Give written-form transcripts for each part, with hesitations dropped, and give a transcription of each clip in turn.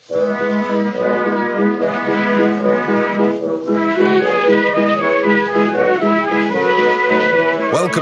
Welcome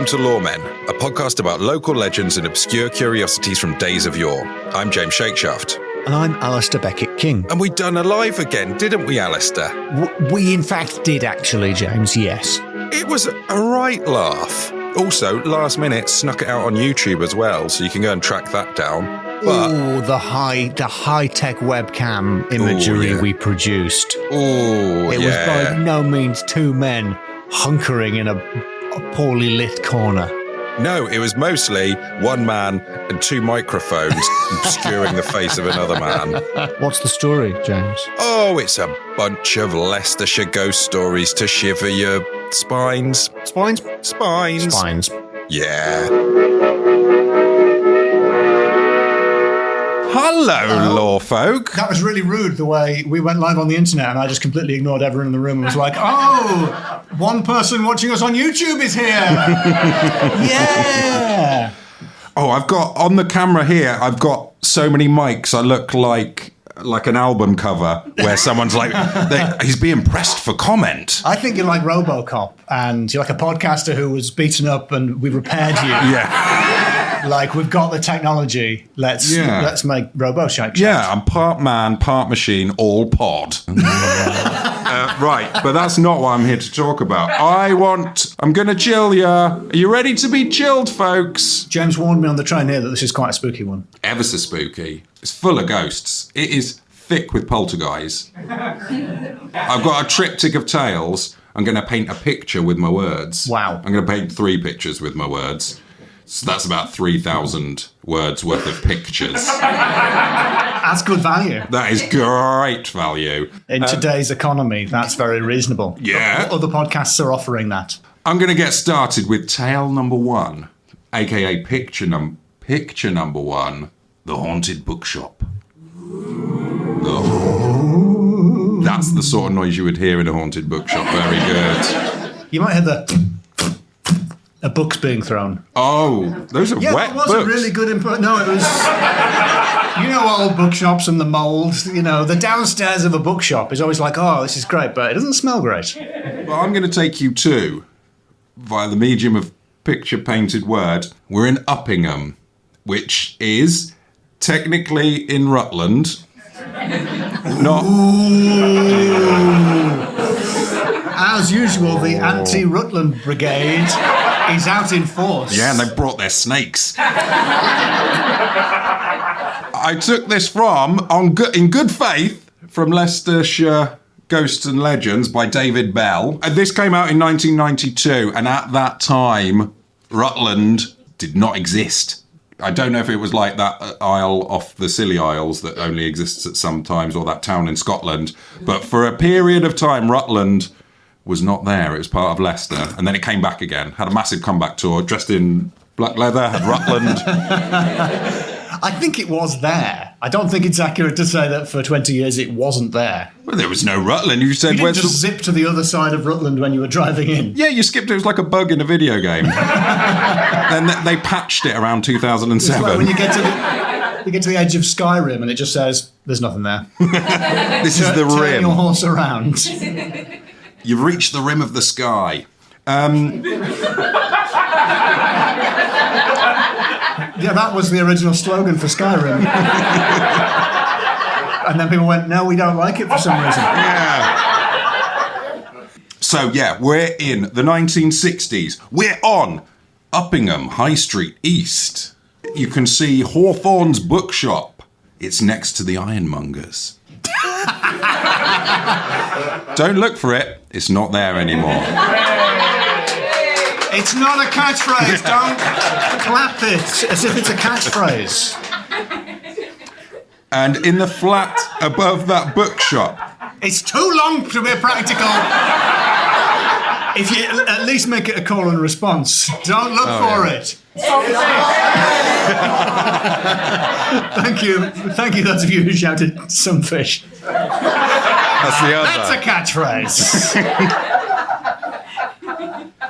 to Loremen, a podcast about local legends and obscure curiosities from days of yore. I'm James Shakeshaft. And I'm Alasdair Beckett-King. And we'd done a live again, didn't we, Alasdair? We in fact did actually, James, yes. It was a right laugh. Also, last minute, snuck it out on YouTube as well, so you can go and track that down. But the high-tech webcam imagery we produced. It was by no means two men hunkering in a poorly lit corner. No, it was mostly one man and two microphones obscuring the face of another man. What's the story, James? Oh, it's a bunch of Leicestershire ghost stories to shiver your spines. Spines? Spines. Spines. Yeah. Hello, Lorefolk. That was really rude, the way we went live on the internet and I just completely ignored everyone in the room and was like, oh, one person watching us on YouTube is here. Yeah. Oh, I've got, on the camera here, I've got so many mics, I look like an album cover where someone's like, he's being pressed for comment. I think you're like RoboCop and you're like a podcaster who was beaten up and we repaired you. Yeah. Like, we've got the technology. Let's make Shakeshaft. Yeah, I'm part man, part machine, all pod. Right, but that's not what I'm here to talk about. I'm going to chill ya. Are you ready to be chilled, folks? James warned me on the train here that this is quite a spooky one. Ever so spooky. It's full of ghosts. It is thick with poltergeists. I've got a triptych of tales. I'm going to paint a picture with my words. Wow. I'm going to paint 3 pictures with my words. So that's about 3,000 words worth of pictures. That's good value. That is great value. In today's economy, that's very reasonable. Yeah. Other podcasts are offering that. I'm going to get started with tale number 1, aka picture number 1, The Haunted Bookshop. That's the sort of noise you would hear in a haunted bookshop. Very good. You might hear a book's being thrown. Oh, those are wet that was books. A really good input. No, it was... You know, old bookshops and the mould, the downstairs of a bookshop is always like, oh, this is great, but it doesn't smell great. Well, I'm going to take you to, via the medium of picture-painted word, we're in Uppingham, which is technically in Rutland. Not... As usual, the anti-Rutland brigade is out in force. Yeah, and they brought their snakes. I took this in good faith, from Leicestershire Ghosts and Legends by David Bell. And this came out in 1992, and at that time, Rutland did not exist. I don't know if it was like that isle off the Scilly Isles that only exists at some times, or that town in Scotland. But for a period of time, Rutland was not there. It was part of Leicester. And then it came back again. Had a massive comeback tour, dressed in black leather, had Rutland. I think it was there. I don't think it's accurate to say that for 20 years it wasn't there. Well, there was no Rutland. You said, you didn't just zip to the other side of Rutland when you were driving in. Yeah, you skipped it. It was like a bug in a video game. Then they patched it around 2007. It's like when you get to the edge of Skyrim and it just says, there's nothing there. This is the Turn rim. your horse around. You've reached the rim of the sky. Yeah, that was the original slogan for Skyrim. And then people went, no, we don't like it for some reason. Yeah. So, we're in the 1960s. We're on Uppingham High Street East. You can see Hawthorne's bookshop. It's next to the Ironmongers. Don't look for it. It's not there anymore. It's not a catchphrase. Don't clap it as if it's a catchphrase. And in the flat above that bookshop... It's too long to be practical. If you at least make it a call and response, don't look for it. Thank you. Thank you, those of you who shouted some fish. That's the other. That's a catchphrase.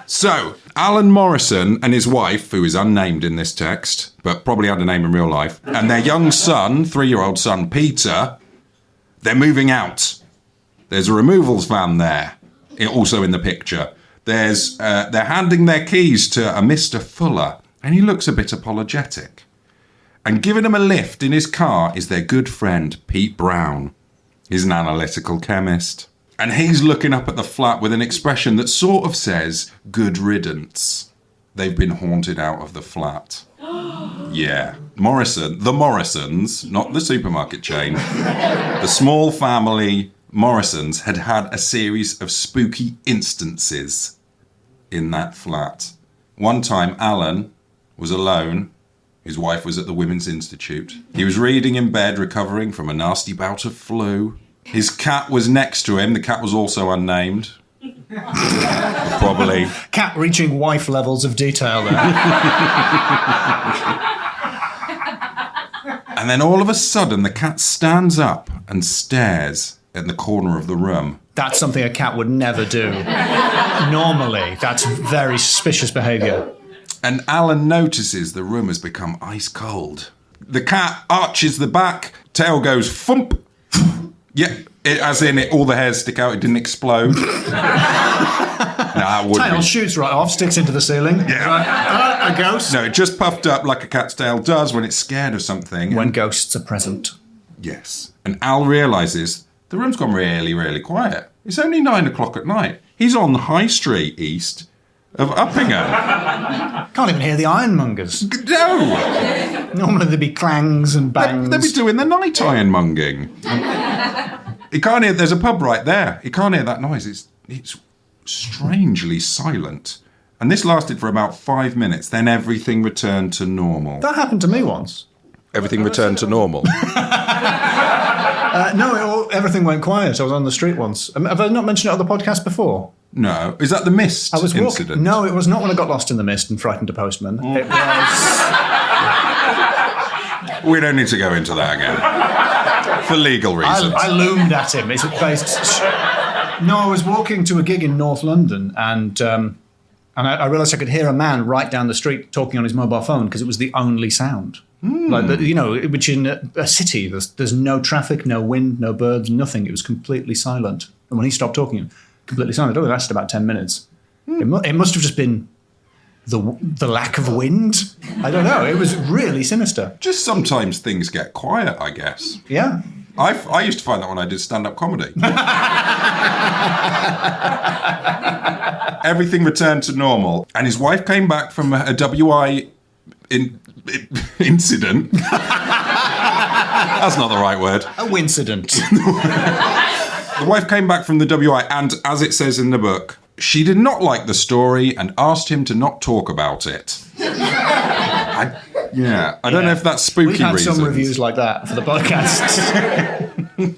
So, Alan Morrison and his wife, who is unnamed in this text, but probably had a name in real life, and their young son, 3-year-old son, Peter, They're moving out. There's a removals van there, also in the picture. They're handing their keys to a Mr. Fuller, and he looks a bit apologetic. And giving him a lift in his car is their good friend, Pete Brown. He's an analytical chemist. And he's looking up at the flat with an expression that sort of says, good riddance. They've been haunted out of the flat. Yeah. The Morrisons, not the supermarket chain, the small family Morrisons had a series of spooky instances in that flat. One time, Alan was alone. His wife was at the Women's Institute. He was reading in bed, recovering from a nasty bout of flu. His cat was next to him. The cat was also unnamed. Probably. Cat reaching wife levels of detail there. And then all of a sudden, the cat stands up and stares at the corner of the room. That's something a cat would never do. Normally, that's very suspicious behaviour. And Alan notices the room has become ice cold. The cat arches the back, tail goes thump. Yeah, all the hairs stick out, it didn't explode. Tail shoots right off, sticks into the ceiling. Yeah. A ghost. No, it just puffed up like a cat's tail does when it's scared of something. When ghosts are present. Yes. And Al realises the room's gone really, really quiet. It's only 9 o'clock at night. He's on the High Street east of Uppingham. Can't even hear the ironmongers. No! Normally there'd be clangs and bangs. They'd be doing the night ironmonging. He can't hear, there's a pub right there. He can't hear that noise. It's strangely silent. And this lasted for about 5 minutes. Then everything returned to normal. That happened to me once. Everything returned to normal. No, everything went quiet. I was on the street once. Have I not mentioned it on the podcast before? No. Is that the mist incident? No, it was not when I got lost in the mist and frightened a postman. It was... We don't need to go into that again. For legal reasons. I loomed at him. No, I was walking to a gig in North London and I realised I could hear a man right down the street talking on his mobile phone because it was the only sound. Which in a city, there's no traffic, no wind, no birds, nothing. It was completely silent. And when he stopped talking, completely silent. It only lasted about 10 minutes. It must have just been the lack of wind. I don't know. It was really sinister. Just sometimes things get quiet, I guess. Yeah. I used to find that when I did stand-up comedy. Everything returned to normal. And his wife came back from a WI incident. That's not the right word. A wincident. The wife came back from the WI and, as it says in the book, she did not like the story and asked him to not talk about it. I don't know if that's spooky We've had reasons. some reviews like that for the podcast.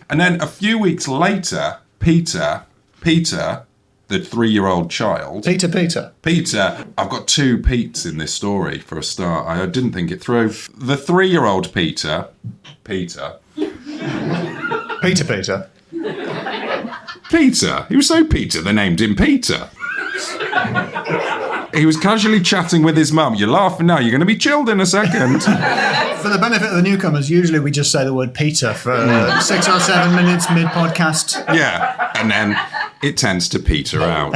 And then a few weeks later, Peter, the 3-year-old child... Peter. I've got 2 Petes in this story for a start. I didn't think it through. The 3-year-old Peter... Peter, he was so Peter, they named him Peter. He was casually chatting with his mum. You're laughing now, you're going to be chilled in a second. For the benefit of the newcomers, usually we just say the word Peter for 6 or 7 minutes mid-podcast. Yeah, and then it tends to peter out.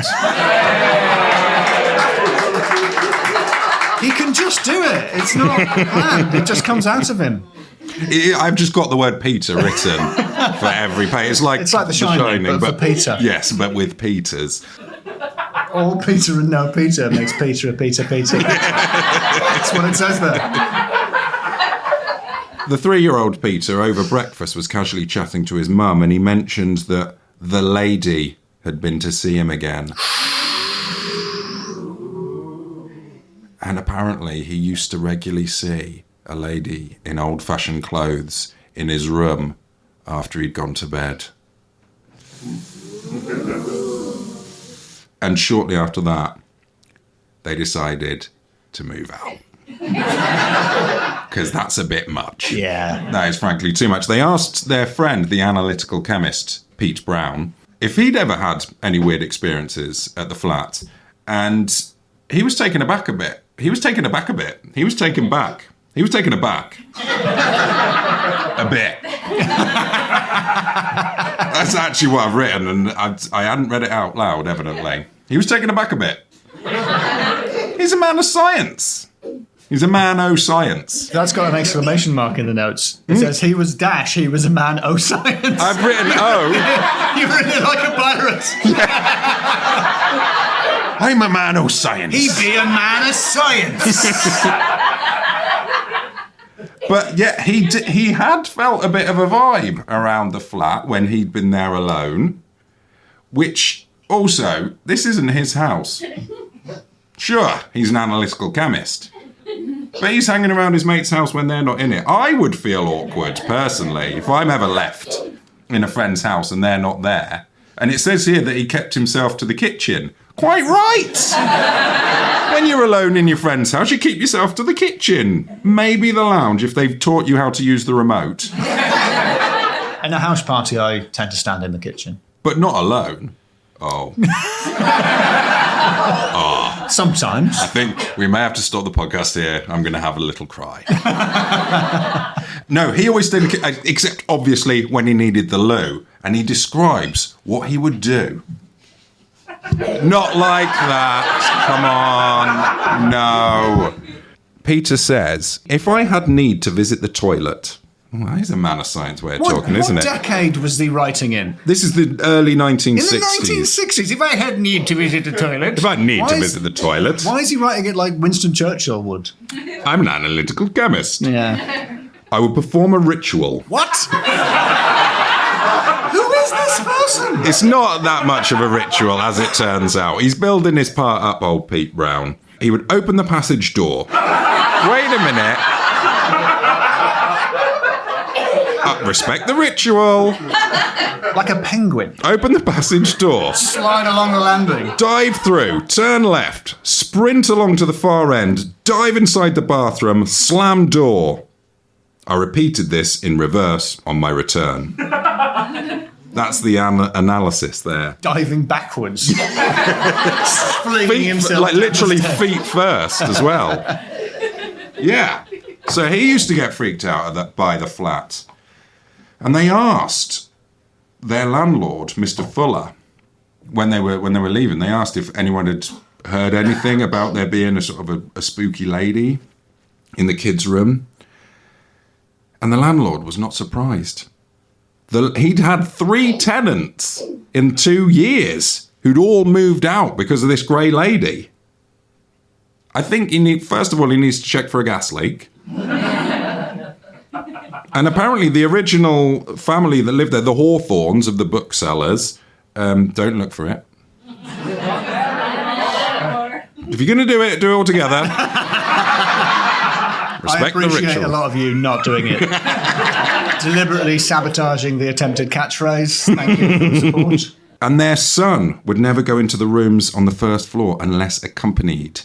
He can just do it. It's not planned. It just comes out of him. I've just got the word Peter written for every page. It's like The Shining, but for Peter. Yes, but with Peters. All Peter and no Peter makes Peter a Peter. That's what it says there. The 3-year-old Peter over breakfast was casually chatting to his mum, and he mentioned that the lady had been to see him again. And apparently he used to regularly see a lady in old-fashioned clothes in his room after he'd gone to bed. And shortly after that, they decided to move out. Because that's a bit much. Yeah. That is frankly too much. They asked their friend, the analytical chemist, Pete Brown, if he'd ever had any weird experiences at the flat. And he was taken aback a bit. He was taken aback. A bit. That's actually what I've written, and I hadn't read it out loud, evidently. He was taken aback a bit. He's a man of science. He's a man o' science. That's got an exclamation mark in the notes. It says he was dash, he was a man o' science. I've written O. You've written it like a pirate. I'm a man o' science. He be a man of science. But yeah, he had felt a bit of a vibe around the flat when he'd been there alone, which also, this isn't his house. Sure, he's an analytical chemist, but he's hanging around his mate's house when they're not in it. I would feel awkward, personally, if I'm ever left in a friend's house and they're not there. And it says here that he kept himself to the kitchen. Quite right! When you're alone in your friend's house, you keep yourself to the kitchen. Maybe the lounge, if they've taught you how to use the remote. In a house party, I tend to stand in the kitchen. But not alone. Oh. Sometimes. I think we may have to stop the podcast here. I'm going to have a little cry. No, he always stayed in the kitchen, except obviously when he needed the loo. And he describes what he would do. Not like that. Come on. No. Peter says, if I had need to visit the toilet... Well, that is a man of science way of talking, isn't it? What decade was he writing in? This is the early 1960s. In the 1960s, if I had need to visit the toilet... If I need to visit the toilet... Why is he writing it like Winston Churchill would? I'm an analytical chemist. Yeah. I would perform a ritual. What? Who is this person? It's not that much of a ritual, as it turns out. He's building his part up, old Pete Brown. He would open the passage door. Wait a minute. Respect the ritual. Like a penguin. Open the passage door. Slide along the landing. Dive through. Turn left. Sprint along to the far end. Dive inside the bathroom. Slam door. I repeated this in reverse on my return. That's the analysis there. Diving backwards. Flinging himself like literally feet first as well. Yeah. So he used to get freaked out by the flat. And they asked their landlord, Mr. Fuller, when they were leaving, they asked if anyone had heard anything about there being a sort of a spooky lady in the kids' room. And the landlord was not surprised. He'd had 3 tenants in 2 years who'd all moved out because of this grey lady. I think first of all, he needs to check for a gas leak. And apparently the original family that lived there, the Hawthorns of the booksellers, don't look for it. If you're going to do it all together. Respect the ritual. I appreciate a lot of you not doing it. Deliberately sabotaging the attempted catchphrase. Thank you for the support. And their son would never go into the rooms on the first floor unless accompanied,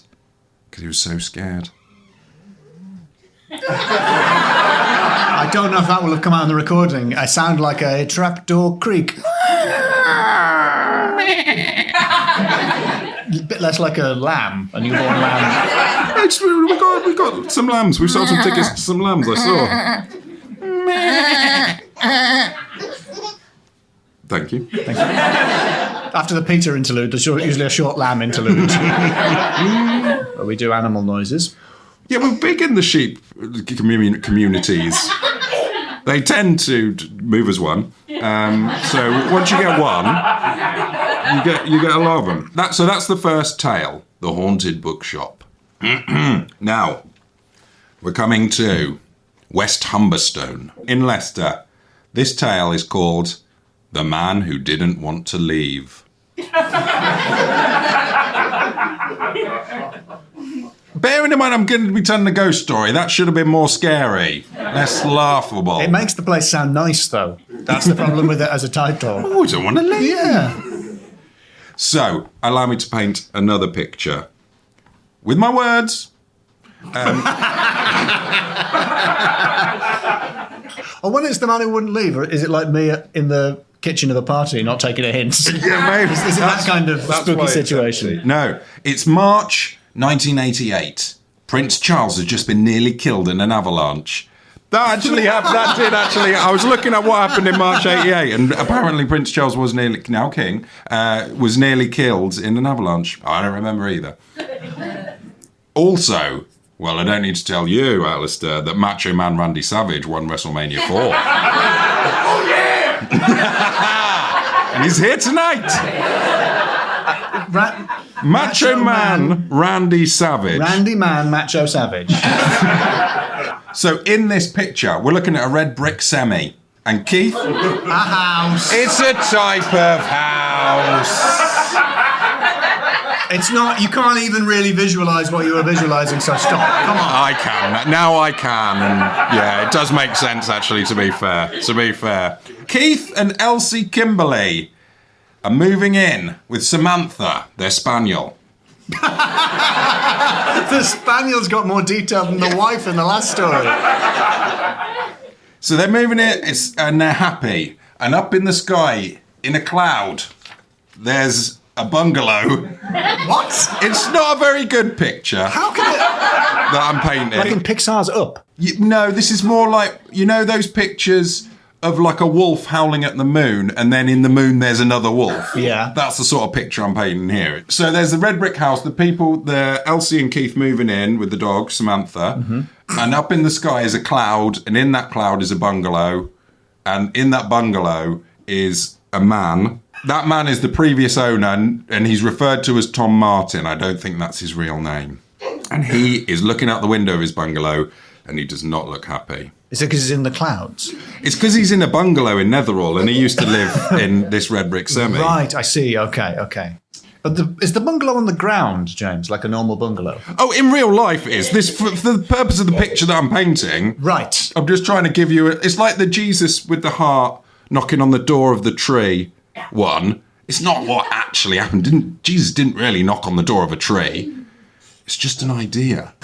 because he was so scared. I don't know if that will have come out in the recording. I sound like a trapdoor creak. A bit less like a lamb, a newborn lamb. We got some lambs. We sold some tickets to some lambs, I saw. Thank you. After the Peter interlude, there's usually a short lamb interlude. Where we do animal noises. Yeah, we're big in the sheep communities. They tend to move as one. So once you get one, you get a lot of them. So that's the first tale, the haunted bookshop. Now, we're coming to West Humberstone in Leicester. This tale is called The Man Who Didn't Want to Leave. Bearing in mind I'm going to be telling a ghost story, that should have been more scary, less laughable. It makes the place sound nice, though. That's the problem with it as a title. Oh, I don't want to leave. Yeah. So, allow me to paint another picture. With my words. Or when it's the man who wouldn't leave, or is it like me in the kitchen of a party not taking a hint? Yeah, maybe. Is it that kind of spooky situation? No, it's March 1988. Prince Charles has just been nearly killed in an avalanche. That actually happened. That did actually. I was looking at what happened in March '88, and apparently Prince Charles was now king, was nearly killed in an avalanche. I don't remember either. Also, well, I don't need to tell you, Alasdair, that Macho Man Randy Savage won WrestleMania 4. Oh yeah! And he's here tonight. Macho Man Randy Savage. Randy Man Macho Savage. So in this picture, we're looking at a red brick semi. And Keith? A house. It's a type of house. It's not, you can't even really visualise what you were visualising, so stop. Come on. I can. Now I can. And yeah, it does make sense, actually, to be fair. Keith and Elsie Kimberley are moving in with Samantha, their spaniel. The spaniel's got more detail than the wife in the last story. So they're moving in, and they're happy. And up in the sky, in a cloud, there's a bungalow. What? It's not a very good picture. How can it? That I'm painting. Like in Pixar's Up. No, this is more like, you know those pictures of like a wolf howling at the moon, and then in the moon there's another wolf. Yeah. That's the sort of picture I'm painting here. So there's the red brick house, the Elsie and Keith moving in with the dog, Samantha, and up in the sky is a cloud, and in that cloud is a bungalow, and in that bungalow is a man. That man is the previous owner, and he's referred to as Tom Martin. I don't think that's his real name. And he is looking out the window of his bungalow, and he does not look happy. Is it because he's in the clouds? It's because he's in a bungalow in Netherall, and he used to live in this red brick semi. Right, I see. Okay. But is the bungalow on the ground, James, like a normal bungalow? Oh, in real life it is. This, for the purpose of the picture that I'm painting, right. I'm just trying to give you... It's like the Jesus with the heart knocking on the door of the tree one. It's not what actually happened. Jesus didn't really knock on the door of a tree. It's just an idea.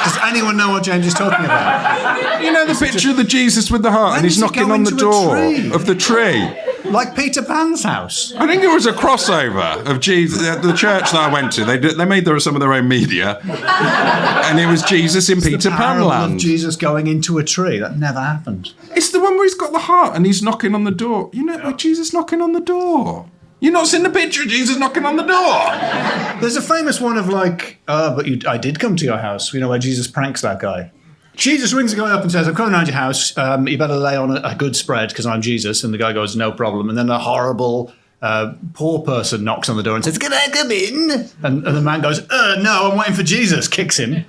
Does anyone know what James is talking about? You know the picture of the Jesus with the heart, and he's knocking on the door of the tree. Like Peter Pan's house. I think it was a crossover of Jesus. The church that I went to, they made some of their own media, and it was Jesus in Peter Pan land. Jesus going into a tree. That never happened. It's the one where he's got the heart and he's knocking on the door. You know, like Jesus knocking on the door. You've not seen the picture of Jesus knocking on the door? There's a famous one of like, I did come to your house, you know, where Jesus pranks that guy. Jesus rings the guy up and says, I'm coming around your house, you better lay on a good spread because I'm Jesus. And the guy goes, no problem. And then a horrible poor person knocks on the door and says, can I come in? And the man goes, no, I'm waiting for Jesus, kicks him.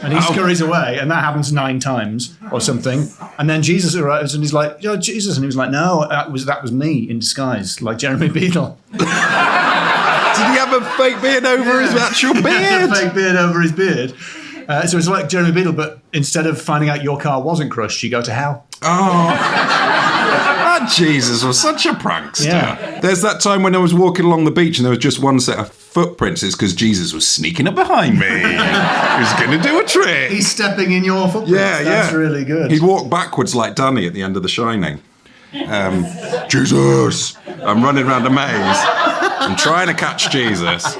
And he scurries away. And that happens 9 times or something. And then Jesus arrives and he's like, yo, Jesus. And he was like, no, that was me in disguise, like Jeremy Beadle. Did he have a fake beard over his actual beard? A fake beard over his beard. So it's like Jeremy Beadle, but instead of finding out your car wasn't crushed, you go to hell. Oh. That Jesus was such a prankster. Yeah. There's that time when I was walking along the beach and there was just one set of footprints. It's because Jesus was sneaking up behind me. He was going to do a trick. He's stepping in your footprints. Yeah, That's really good. He'd walk backwards like Danny at the end of The Shining. Jesus! I'm running around a maze. I'm trying to catch Jesus.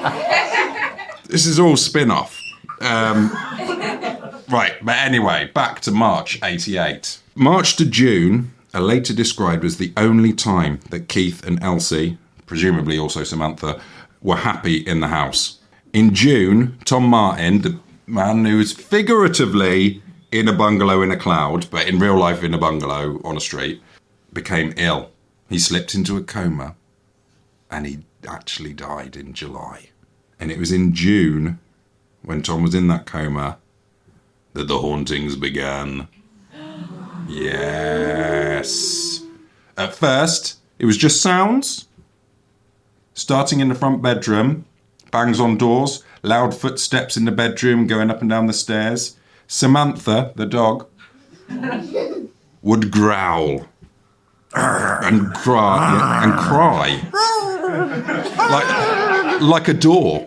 This is all spin-off. Right, but anyway, back to March 88. March to June are later described as the only time that Keith and Elsie, presumably also Samantha, were happy in the house. In June, Tom Martin, the man who was figuratively in a bungalow in a cloud, but in real life in a bungalow on a street, became ill. He slipped into a coma, and he actually died in July. And it was in June, when Tom was in that coma, that the hauntings began. Yes. At first, it was just sounds. Starting in the front bedroom, bangs on doors, loud footsteps in the bedroom going up and down the stairs. Samantha, the dog, would growl and cry like a door,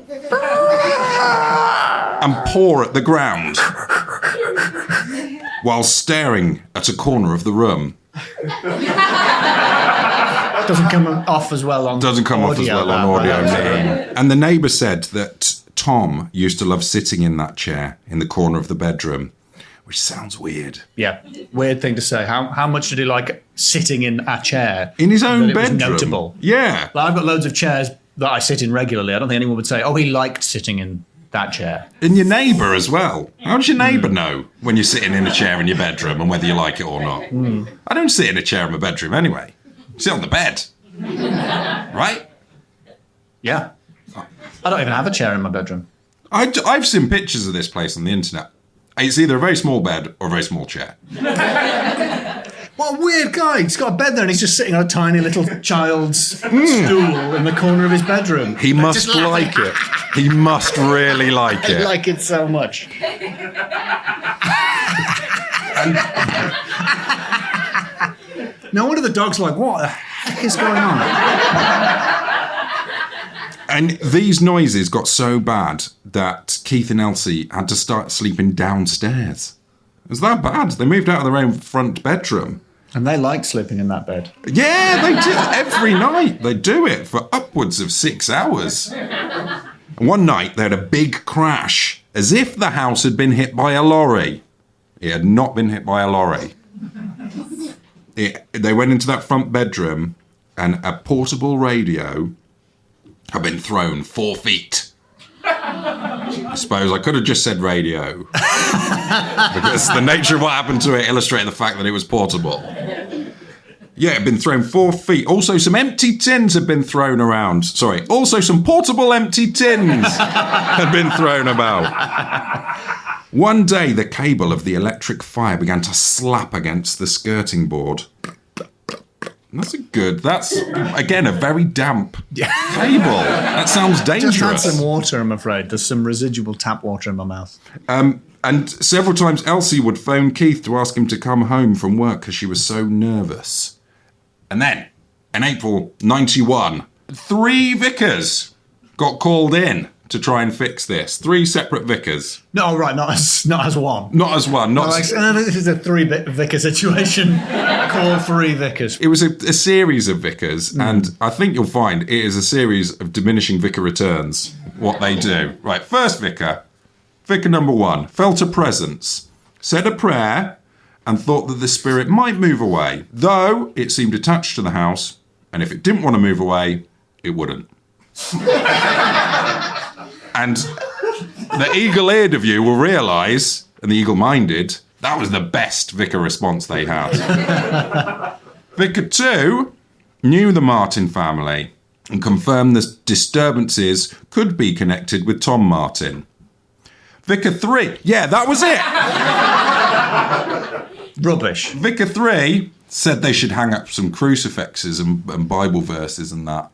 and paw at the ground while staring at a corner of the room. Doesn't come off as well on audio. And the neighbour said that Tom used to love sitting in that chair in the corner of the bedroom, which sounds weird. Yeah, weird thing to say. How much did he like sitting in a chair? In his own that it was bedroom? notable. Yeah. Like, I've got loads of chairs that I sit in regularly. I don't think anyone would say, oh, he liked sitting in that chair. And your neighbour as well. How does your neighbour know when you're sitting in a chair in your bedroom and whether you like it or not? I don't sit in a chair in my bedroom anyway. I sit on the bed. Right? Yeah. I don't even have a chair in my bedroom. I've seen pictures of this place on the internet. It's either a very small bed or a very small chair. What a weird guy. He's got a bed there and he's just sitting on a tiny little child's stool in the corner of his bedroom. He must like it. He must really like it. I like it so much. No wonder the dog's like, what the heck is going on? And these noises got so bad that Keith and Elsie had to start sleeping downstairs. It was that bad. They moved out of their own front bedroom. And they like sleeping in that bed. Yeah, they do. Every night. They do it for upwards of 6 hours. And one night, they had a big crash, as if the house had been hit by a lorry. It had not been hit by a lorry. They went into that front bedroom, and a portable radio had been thrown 4 feet. I suppose I could have just said radio, because the nature of what happened to it illustrated the fact that it was portable. Yeah, it had been thrown 4 feet. Also, some empty tins had been thrown around. Sorry, also some portable empty tins had been thrown about. One day, the cable of the electric fire began to slap against the skirting board. That's, again, a very damp cable. That sounds dangerous. Just had some water, I'm afraid. There's some residual tap water in my mouth. And several times Elsie would phone Keith to ask him to come home from work because she was so nervous. And then, in April 91, 3 vicars got called in to try and fix this. 3 separate vicars. No, right, not as one. Not as one. Not this is a 3-vicar situation. Call 3 vicars. It was a series of vicars, and I think you'll find it is a series of diminishing vicar returns, what they do. Right, first vicar number 1, felt a presence, said a prayer, and thought that the spirit might move away, though it seemed attached to the house, and if it didn't want to move away, it wouldn't. And the eagle-eared of you will realise, and the eagle-minded, that was the best vicar response they had. Vicar 2 knew the Martin family and confirmed the disturbances could be connected with Tom Martin. Vicar 3, yeah, that was it. Rubbish. Vicar 3 said they should hang up some crucifixes and Bible verses and that.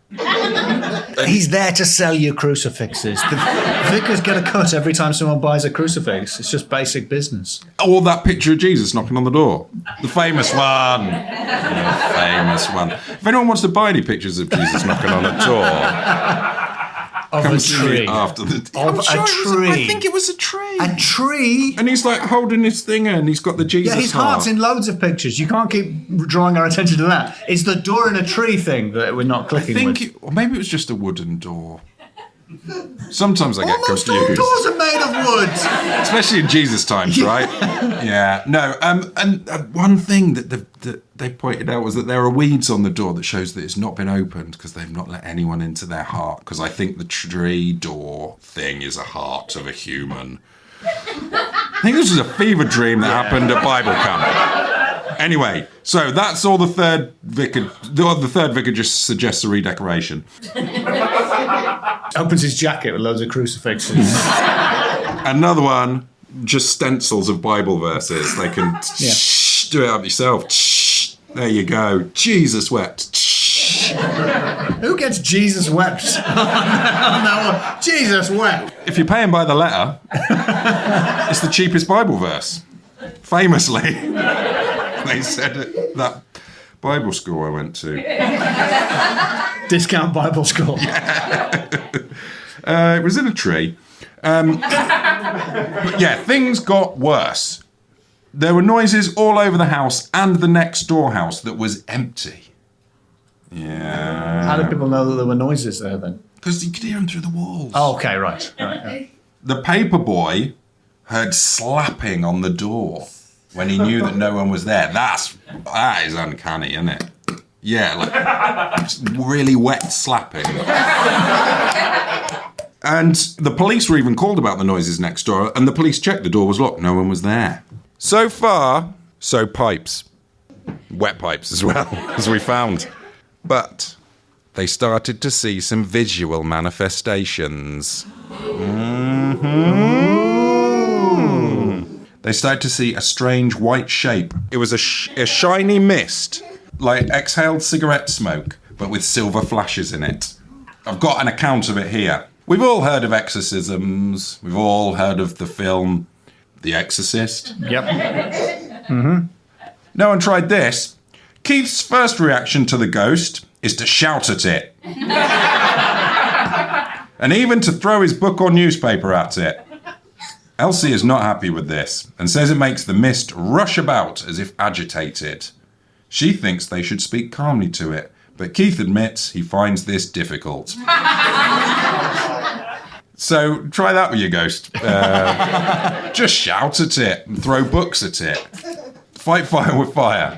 He's there to sell you crucifixes. The vicars get a cut every time someone buys a crucifix. It's just basic business. Or that picture of Jesus knocking on the door. The famous one. The famous one. If anyone wants to buy any pictures of Jesus knocking on a door... Of a tree. After the tree. I think it was a tree. A tree? And he's like holding his thing and he's got the Jesus his heart's in loads of pictures. You can't keep drawing our attention to that. It's the door in a tree thing that we're not clicking with. Or maybe it was just a wooden door. Sometimes I get confused. Almost all doors are made of wood. Especially in Jesus times, right? Yeah. No, and one thing that they pointed out was that there are weeds on the door that shows that it's not been opened because they've not let anyone into their heart. Because I think the tree door thing is a heart of a human. I think this was a fever dream that happened at Bible camp. Anyway, so that's all the third vicar. The third vicar just suggests a redecoration. Opens his jacket with loads of crucifixes. Another one, just stencils of Bible verses. They can do it up yourself. There you go. Jesus wept. Who gets Jesus wept? No, Jesus wept. If you're paying by the letter, it's the cheapest Bible verse. Famously, they said at that Bible school I went to. Discount Bible school. It was in a tree. But yeah, things got worse. There were noises all over the house and the next door house that was empty. Yeah. How did people know that there were noises there then? Because you could hear them through the walls. Oh, okay, right. Yeah. The paper boy heard slapping on the door when he knew that no one was there. That is uncanny, isn't it? Yeah, like really wet slapping. And the police were even called about the noises next door, and the police checked the door was locked. No one was there. So far, so pipes. Wet pipes as well, as we found. But they started to see some visual manifestations. They started to see a strange white shape. It was a shiny mist, like exhaled cigarette smoke, but with silver flashes in it. I've got an account of it here. We've all heard of exorcisms. We've all heard of the film The Exorcist. Yep. No one tried this. Keith's first reaction to the ghost is to shout at it. And even to throw his book or newspaper at it. Elsie is not happy with this and says it makes the mist rush about as if agitated. She thinks they should speak calmly to it, but Keith admits he finds this difficult. So try that with your ghost. Just shout at it and throw books at it. Fight fire with fire.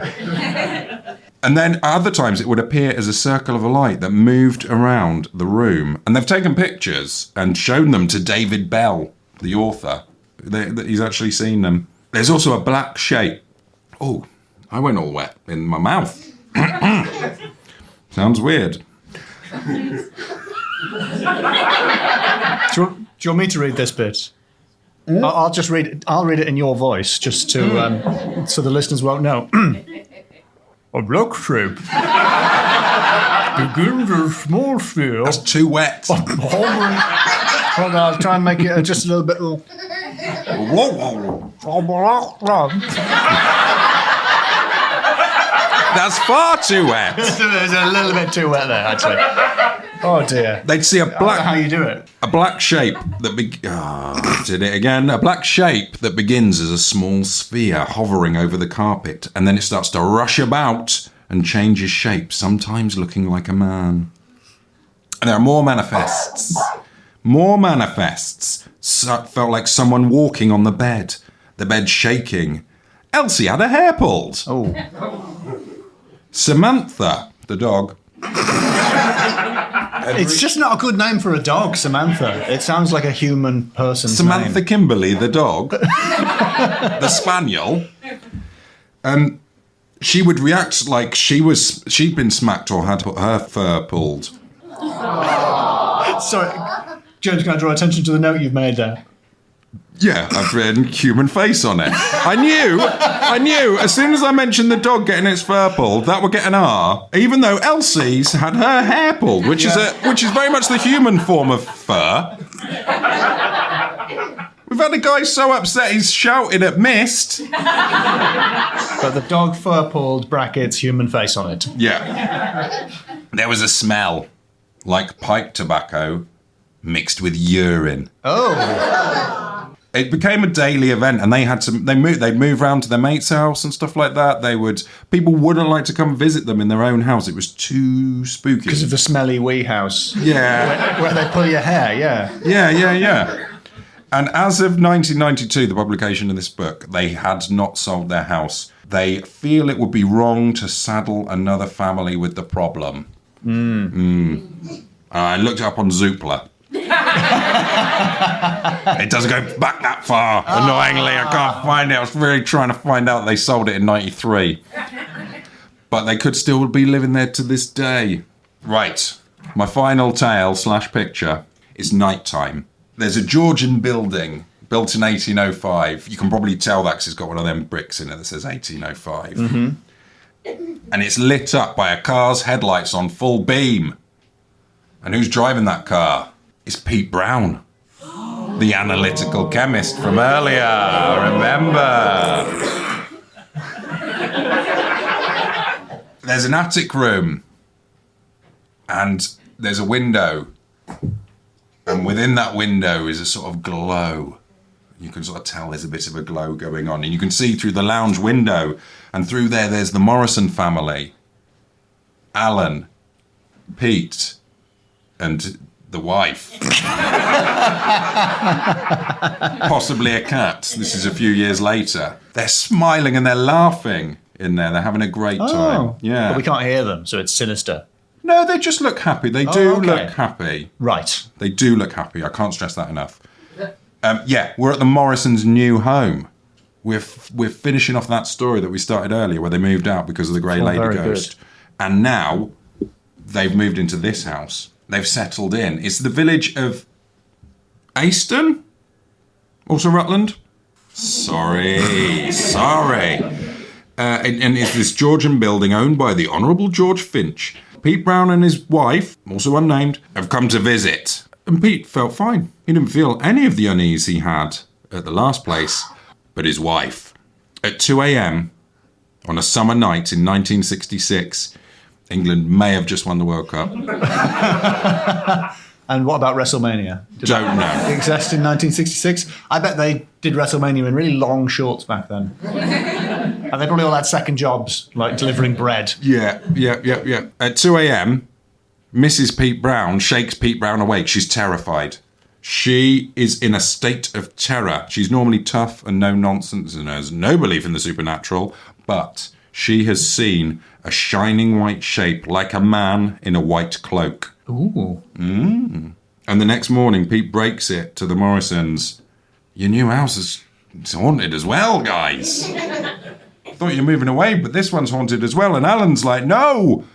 And then other times it would appear as a circle of a light that moved around the room. And they've taken pictures and shown them to David Bell, the author. He's actually seen them. There's also a black shape. Oh, I went all wet in my mouth. Sounds weird. Do you want me to read this bit? I'll just read it. I'll read it in your voice, just to so the listeners won't know. A black shape begins a small sphere. That's too wet. Hovering. Hold on, I'll try and make it just a little bit. That's far too wet. It's a little bit too wet there, I'd say. Oh dear. They'd see a black. How you do it? A black shape that did it again. A black shape that begins as a small sphere hovering over the carpet, and then it starts to rush about and changes shape, sometimes looking like a man. And there are more manifests. More manifests. Felt like someone walking on the bed shaking. Elsie had her hair pulled. Oh. Samantha, the dog. It's just not a good name for a dog, Samantha. It sounds like a human person's Samantha name. Kimberly, the dog, the spaniel. She would react like she'd been smacked or had her fur pulled. Sorry, James, can I draw attention to the note you've made there? Yeah, I've written human face on it. I knew, as soon as I mentioned the dog getting its fur pulled, that would get an R, even though Elsie's had her hair pulled, which is very much the human form of fur. We've had a guy so upset he's shouted at mist. But the dog fur pulled brackets human face on it. Yeah. There was a smell like pipe tobacco mixed with urine. Oh. It became a daily event, and they'd move around to their mate's house and stuff like that. People wouldn't like to come visit them in their own house. It was too spooky. Because of the smelly wee house. Yeah. Where they pull your hair, yeah. Yeah. And as of 1992, the publication of this book, they had not sold their house. They feel it would be wrong to saddle another family with the problem. I looked it up on Zoopla. It doesn't go back that far. Annoyingly, I can't find it. I was really trying to find out they sold it in 93. But they could still be living there to this day. Right. My final tale / picture is nighttime. There's a Georgian building built in 1805. You can probably tell that because it's got one of them bricks in it that says 1805. Mm-hmm. And it's lit up by a car's headlights on full beam. And who's driving that car? It's Pete Brown, the analytical chemist from earlier, remember? There's an attic room, and there's a window, and within that window is a sort of glow. You can sort of tell there's a bit of a glow going on, and you can see through the lounge window, and through there's the Morrison family, Alan, Pete, and the wife. Possibly a cat. This is a few years later. They're smiling and they're laughing in there. They're having a great time. Yeah. But we can't hear them, so it's sinister. No, they just look happy. They do look happy. Right. They do look happy. I can't stress that enough. We're at the Morrisons' new home. We're finishing off that story that we started earlier where they moved out because of the Grey Lady Ghost. Good. And now they've moved into this house. They've settled in. It's the village of Aston? Also Rutland? Sorry. And it's this Georgian building owned by the Honourable George Finch. Pete Brown and his wife, also unnamed, have come to visit. And Pete felt fine. He didn't feel any of the unease he had at the last place. But his wife. At 2 a.m. on a summer night in 1966, England may have just won the World Cup. And what about WrestleMania? Don't know. Exist in 1966? I bet they did WrestleMania in really long shorts back then. And they probably all had second jobs, like delivering bread. Yeah. At 2 a.m., Mrs. Pete Brown shakes Pete Brown awake. She's terrified. She is in a state of terror. She's normally tough and no nonsense and has no belief in the supernatural, but she has seen a shining white shape like a man in a white cloak. Ooh. And the next morning, Pete breaks it to the Morrisons. Your new house is haunted as well, guys. Thought you were moving away, but this one's haunted as well. And Alan's like, no,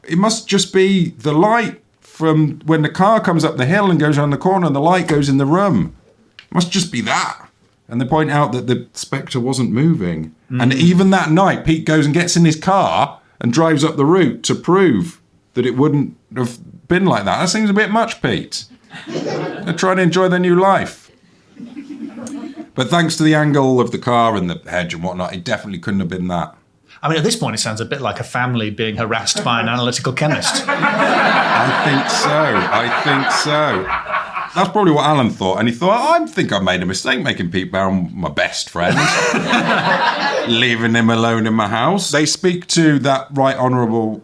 it must just be the light from when the car comes up the hill and goes around the corner and the light goes in the room. It must just be that. And they point out that the spectre wasn't moving. And even that night, Pete goes and gets in his car and drives up the route to prove that it wouldn't have been like that. That seems a bit much, Pete. They're trying to enjoy their new life. But thanks to the angle of the car and the hedge and whatnot, it definitely couldn't have been that. I mean, at this point, it sounds a bit like a family being harassed by an analytical chemist. I think so. That's probably what Alan thought. And he thought, I think I made a mistake making Pete Brown my best friend. Leaving him alone in my house. They speak to that right honourable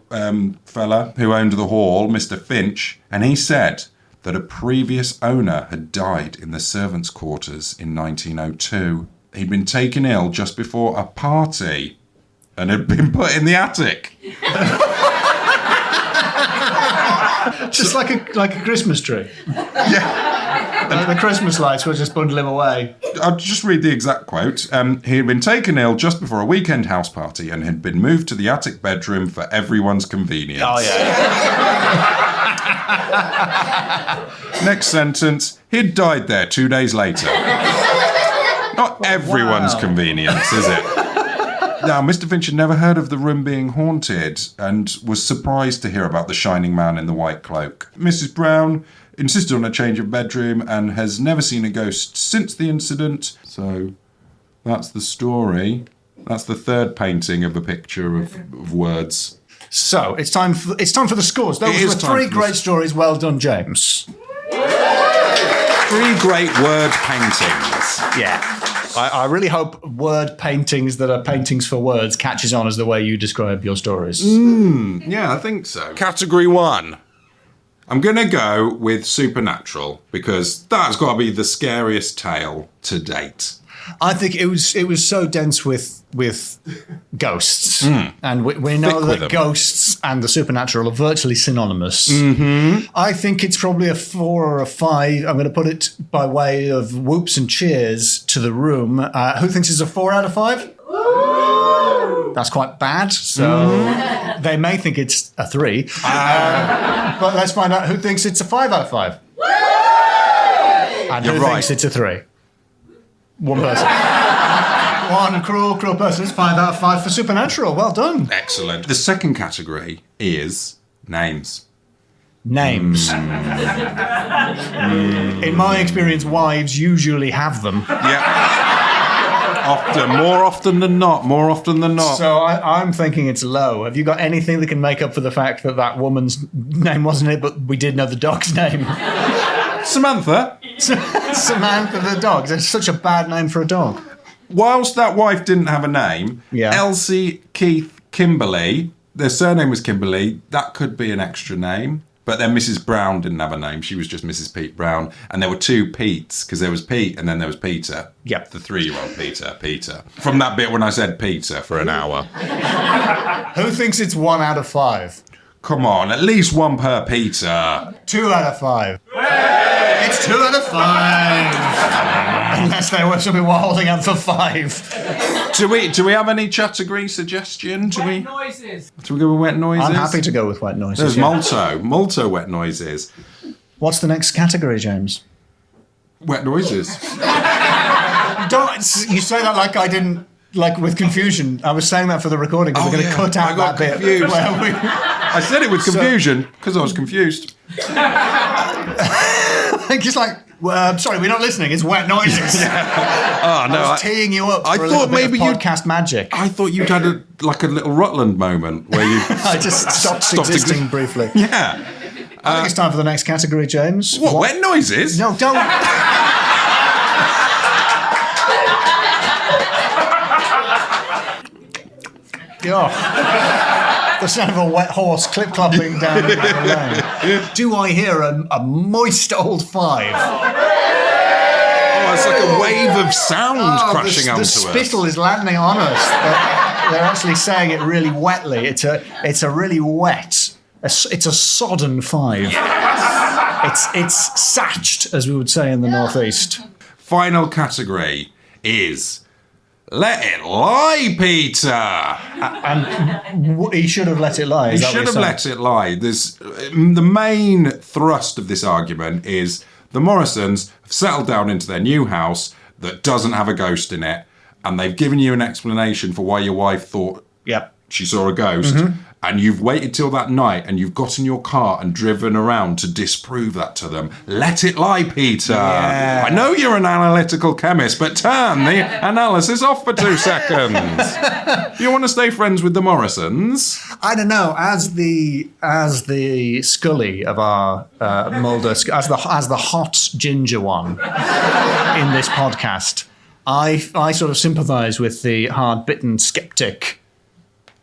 fella who owned the hall, Mr. Finch, and he said that a previous owner had died in the servants' quarters in 1902. He'd been taken ill just before a party and had been put in the attic. Just like a Christmas tree. Yeah. The Christmas lights will just bundle him away. I'll just read the exact quote. He had been taken ill just before a weekend house party and had been moved to the attic bedroom for everyone's convenience. Oh, yeah. Next sentence. He'd died there 2 days later. Not everyone's convenience, is it? Now, Mr. Finch had never heard of the room being haunted and was surprised to hear about the shining man in the white cloak. Mrs. Brown insisted on a change of bedroom and has never seen a ghost since the incident. So that's the story. That's the third painting of a picture of words. So it's time for the scores. Those were three great stories. Well done, James. 3 great word paintings. Yeah. I really hope word paintings that are paintings for words catches on as the way you describe your stories. Yeah, I think so. Category 1. I'm going to go with supernatural because that's got to be the scariest tale to date. I think it was so dense with ghosts, and we know that ghosts and the supernatural are virtually synonymous. Mm-hmm. I think it's probably a 4 or a 5. I'm going to put it by way of whoops and cheers to the room. Who thinks it's a 4 out of 5? Ooh. That's quite bad. So they may think it's a 3. But let's find out who thinks it's a 5 out of 5. Woo! And who thinks it's a 3. One person. One cruel person. It's 5 out of 5 for supernatural. Well done. Excellent. The second category is names. Names. In my experience, wives usually have them. Yeah. More often than not. So I'm thinking it's low. Have you got anything that can make up for the fact that woman's name wasn't it, but we did know the dog's name? Samantha. Samantha the dog. That's such a bad name for a dog. Whilst that wife didn't have a name, Elsie, Keith, Kimberly, their surname was Kimberly, that could be an extra name. But then Mrs. Brown didn't have a name. She was just Mrs. Pete Brown. And there were two Petes, because there was Pete and then there was Peter. Yep. The 3-year-old Peter. From that bit when I said Peter for an hour. Who thinks it's 1 out of 5? Come on, at least one per Peter. 2 out of 5. It's 2 out of 5. Unless they were something we're holding up for 5. Do we have any category suggestion? Wet noises. Do we go with wet noises? I'm happy to go with wet noises. There's Malto wet noises. What's the next category, James? Wet noises. Don't you say that like I didn't, like with confusion. I was saying that for the recording, but we're going to cut out that bit. I said it with confusion because I was confused. Just like, sorry, we're not listening. It's wet noises. Oh no! I was teeing you up. I for thought a maybe you podcast magic. I thought you'd had a little Rutland moment where you. I just stopped existing briefly. Yeah. I think it's time for the next category, James. What wet noises? No, don't. The sound of a wet horse clip-clopping down the lane. Do I hear a moist old 5? Oh, it's like a wave of sound crashing onto us. The spittle is landing on us. They're actually saying it really wetly. It's a really wet. It's a sodden 5. It's satched, as we would say in the northeast. Final category is Let It Lie, Peter. And he should have let it lie. He should have let it lie. The main thrust of this argument is the Morrisons have settled down into their new house that doesn't have a ghost in it, and they've given you an explanation for why your wife thought she saw a ghost. Mm-hmm. And you've waited till that night and you've got in your car and driven around to disprove that to them. Let it lie, Peter. Yeah. I know you're an analytical chemist, but turn the analysis off for 2 seconds. You want to stay friends with the Morrisons? I don't know. As the Scully of our Mulder, as the hot ginger one in this podcast, I sort of sympathise with the hard-bitten skeptic.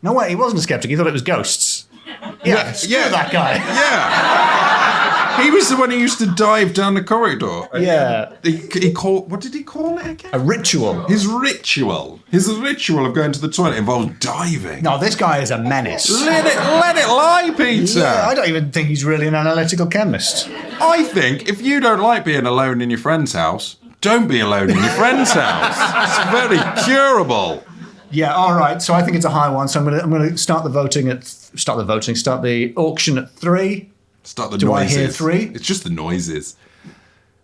No way, he wasn't a skeptic. He thought it was ghosts. Screw that guy. Yeah. He was the one who used to dive down the corridor. Yeah. What did he call it again? A ritual. His ritual of going to the toilet involves diving. No, this guy is a menace. Let it lie, Peter. Yeah, I don't even think he's really an analytical chemist. I think if you don't like being alone in your friend's house, don't be alone in your friend's house. It's very curable. Yeah, all right. So I think it's a high one. So I'm going to start the auction at 3. Start the noises. Do I hear 3? It's just the noises.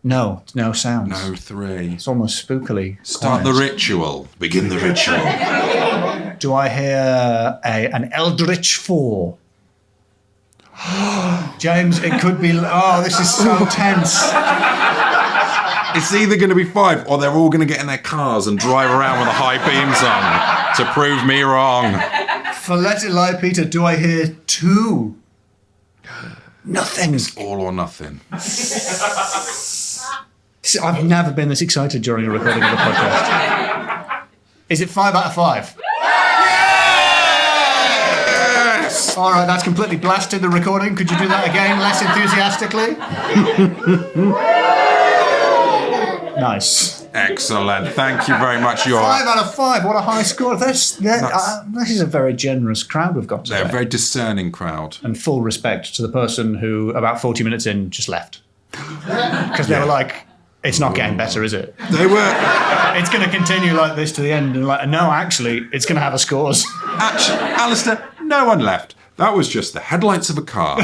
No sounds. No 3. It's almost spookily. Start the ritual. Begin the ritual. Do I hear an eldritch 4? James, it could be. Oh, this is so tense. It's either going to be 5 or they're all going to get in their cars and drive around with the high beams on to prove me wrong. For Let It Lie, Peter, do I hear 2? Nothing. It's all or nothing. I've never been this excited during a recording of a podcast. Is it 5 out of 5? Yes! All right, that's completely blasted the recording. Could you do that again, less enthusiastically? Nice. Excellent. Thank you very much. 5 out of 5. What a high score. This is a very generous crowd we've got today. They're a very discerning crowd. And full respect to the person who, about 40 minutes in, just left. Because they were like, it's not getting better, is it? They were. It's going to continue like this to the end. And like, no, actually, it's going to have a scores. Actually, Alasdair, no one left. That was just the headlights of a car.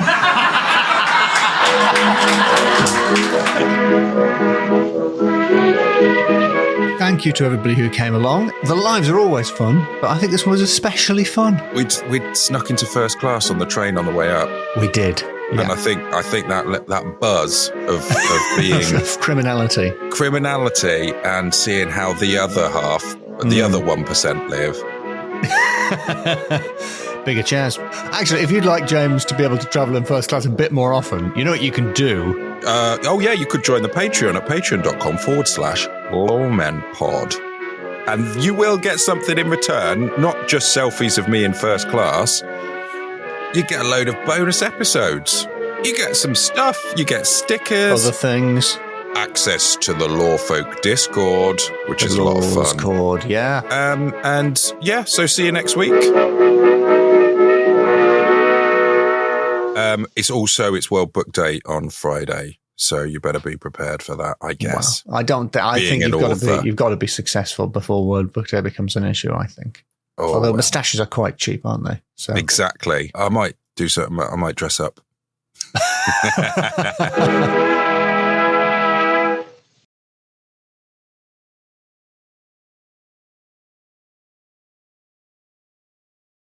Thank you to everybody who came along. The lives are always fun, but I think this one was especially fun. We'd snuck into first class on the train on the way up. We did. And I think that buzz of being of criminality and seeing how the other half, the other 1% live. Bigger chairs. Actually, if you'd like James to be able to travel in first class a bit more often, you know what you can do? You could join the Patreon at patreon.com/LoremenPod. And you will get something in return, not just selfies of me in first class. You get a load of bonus episodes. You get some stuff. You get stickers. Other things. Access to the Lorefolk Discord, which is a lot of fun. Discord, yeah. And yeah, so see you next week. It's World Book Day on Friday, so you better be prepared for that, I guess. Well, I think you've got to be successful before World Book Day becomes an issue, I think. Although moustaches are quite cheap, aren't they? So exactly. I might do something. I might dress up.